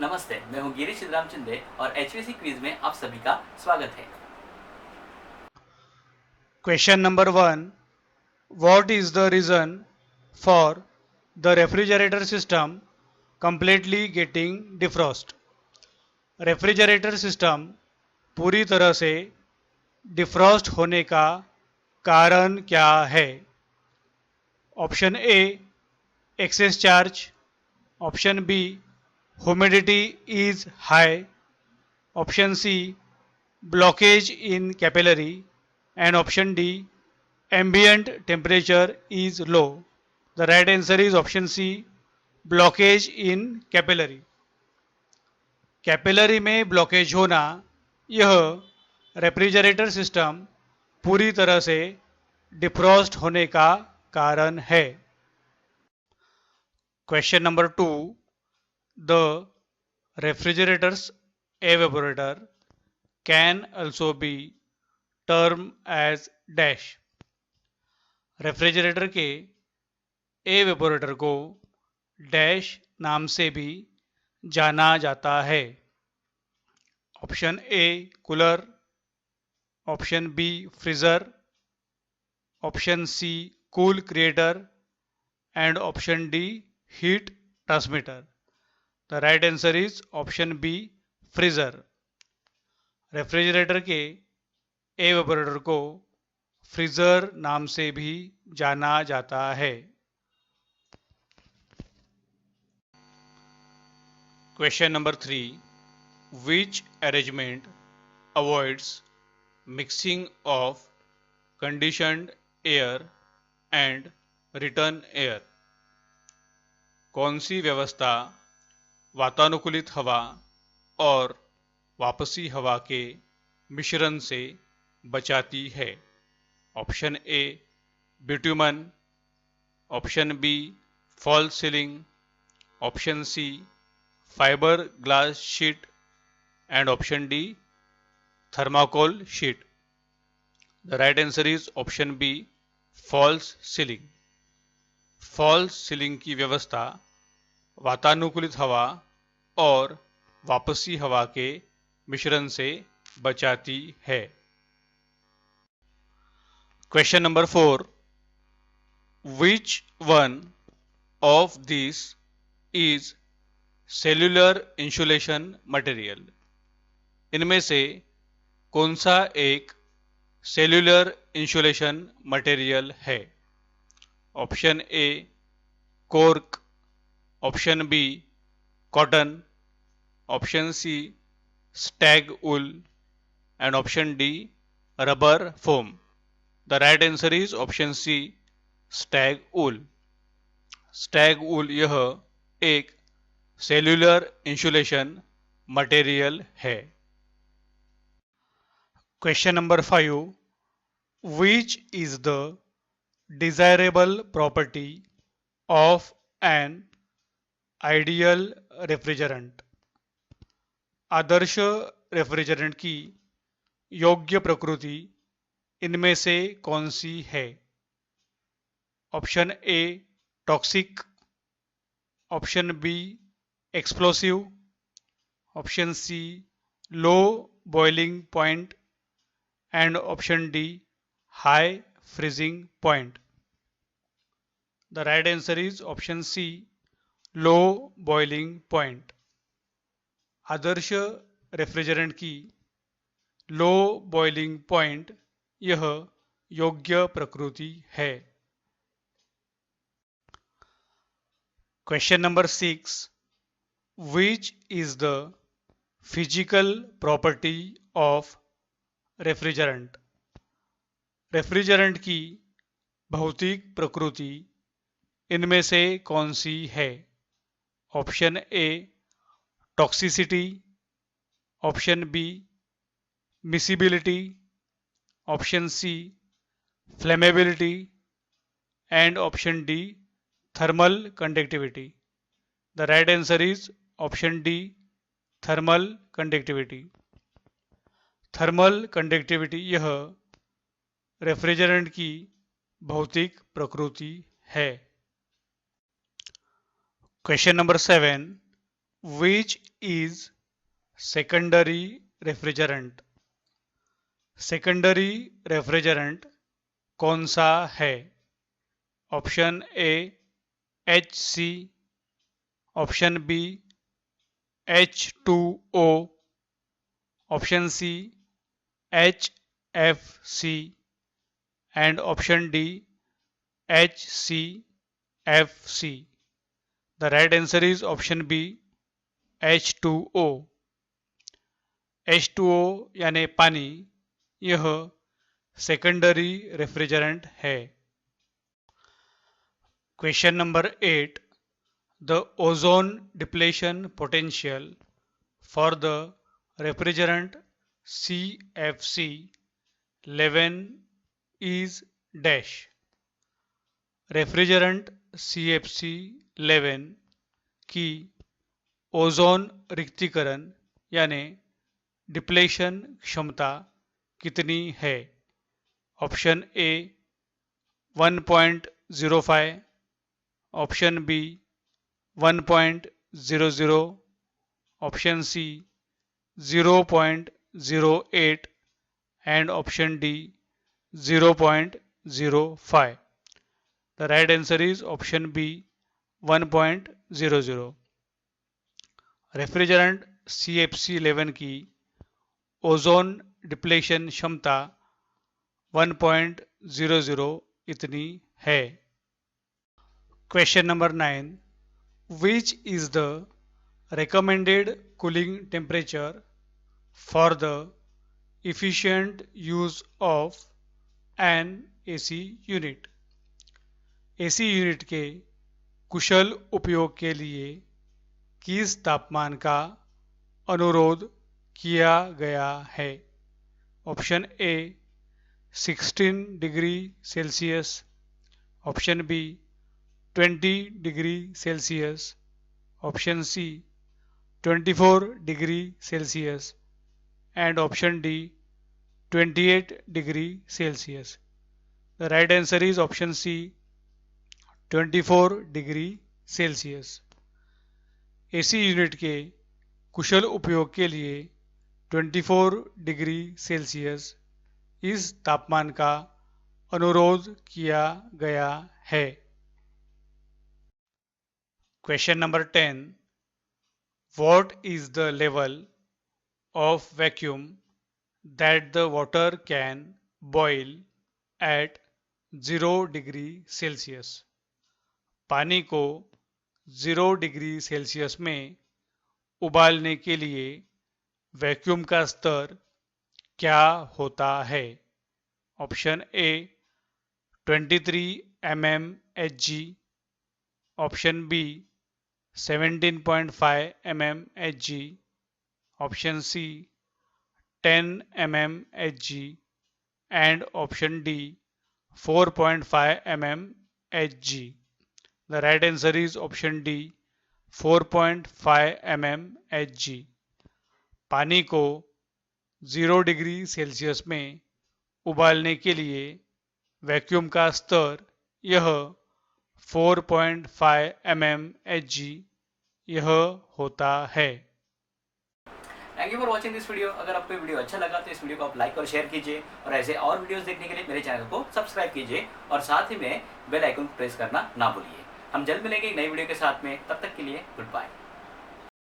नमस्ते, मैं हूं गिरीश रामचंदे और एचवीसी क्विज में आप सभी का स्वागत है। Question number 1. What is the reason for the refrigerator system completely getting defrost? Refrigerator system पूरी तरह से डिफ्रॉस्ट होने का कारण क्या है? Option A excess charge, option B humidity is high, option C blockage in capillary, and option D ambient temperature is low. The right answer is option C blockage in capillary. Capillary में blockage होना यह refrigerator system पूरी तरह से defrost होने का कारण है। Question number 2. The refrigerator's evaporator can also be termed as dash. Refrigerator के एवेपोरेटर को डैश नाम से भी जाना जाता है। Option A cooler, option B freezer, option C cool creator and option D heat transmitter. The right answer is option B freezer. Refrigerator के evaporator को फ्रीजर नाम से भी जाना जाता है। Question number 3. Which arrangement avoids mixing of conditioned air and return air? कौन सी व्यवस्था वातानुकूलित हवा और वापसी हवा के मिश्रण से बचाती है? Option A bitumen, option B false ceiling, option C fibre glass sheet and option D thermocol sheet. The right answer is option B false ceiling. false ceiling की व्यवस्था वातानुकूलित हवा और वापसी हवा के मिश्रण से बचाती है। Question number 4. Which one of these is cellular insulation material? इनमें से कौन सा एक सेल्यूलर इंसुलेशन मटेरियल है? Option A cork, option B cotton, option C stag wool and option D rubber foam. The right answer is option C stag wool. Stag wool यह एक cellular insulation material है। Question number 5. Which is the desirable property of an ideal refrigerant? आदर्श refrigerant की योग्य प्रकृति इनमें से कौन सी है? Option A toxic, option B explosive, option C low boiling point and option D high freezing point. The right answer is option C low boiling point. आदर्श रेफ्रिजरेंट की लो बॉइलिंग पॉइंट यह योग्य प्रकृति है। Question number 6. Which is the physical property of refrigerant? Refrigerant की भौतिक प्रकृति इनमें से कौन सी है? Option A toxicity, option B miscibility, option C flammability and option D thermal conductivity. The right answer is option D thermal conductivity. Thermal conductivity यह refrigerant की भौतिक प्रकृति है। क्वेश्चन नंबर 7. Which is secondary refrigerant? Secondary refrigerant कौन सा है? Option A HC, option B H2O, option C HFC and option D HCFC. The right answer is option B H2O. H2O यानी पानी, यह सेकेंडरी रेफ्रिजरेंट है। Question number 8. The ozone depletion potential for the refrigerant CFC11 is dash. रेफ्रिजरेंट CFC11 की ozone रिक्तीकरण यानी depletion क्षमता कितनी है? Option A 1.05, option B 1.00, option C 0.08 and option D 0.05. The right answer is option B 1.00. Refrigerant CFC11 की ozone depletion क्षमता 1.00 इतनी है। Question number 9. Which is the recommended cooling temperature for the efficient use of an AC unit? AC unit के कुशल उपयोग के लिए किस तापमान का अनुरोध किया गया है? Option A 16 degree Celsius, option B 20 degree Celsius, option C 24 degree Celsius and option D 28 degree Celsius. The right answer is option C 24 degree Celsius. AC unit के कुशल उपयोग के लिए 24 डिग्री सेल्सियस इस तापमान का अनुरोध किया गया है। Question number 10. What is the level of vacuum that the water can boil at 0 degree Celsius? पानी को 0 डिग्री सेल्सियस में उबालने के लिए वैक्यूम का स्तर क्या होता है? Option A 23 mmHg, option B 17.5 mmHg, option C 10 mmHg and option D 4.5 mmHg. The right answer is option D 4.5 mmHg. पानी को 0 डिग्री सेल्सियस में उबालने के लिए वैक्यूम का स्तर यह 4.5 mmHg यह होता है। Thank you for watching this video. अगर आपको ये वीडियो अच्छा लगा तो इस वीडियो को आप लाइक और शेयर कीजिए और ऐसे और वीडियोस देखने के लिए मेरे चैनल को सब्सक्राइब कीजिए और साथ ही में बेल आइकन प्रेस करना ना भूलिए। हम जल्द मिलेंगे एक नई वीडियो के साथ में, तब तक के लिए गुड बाय।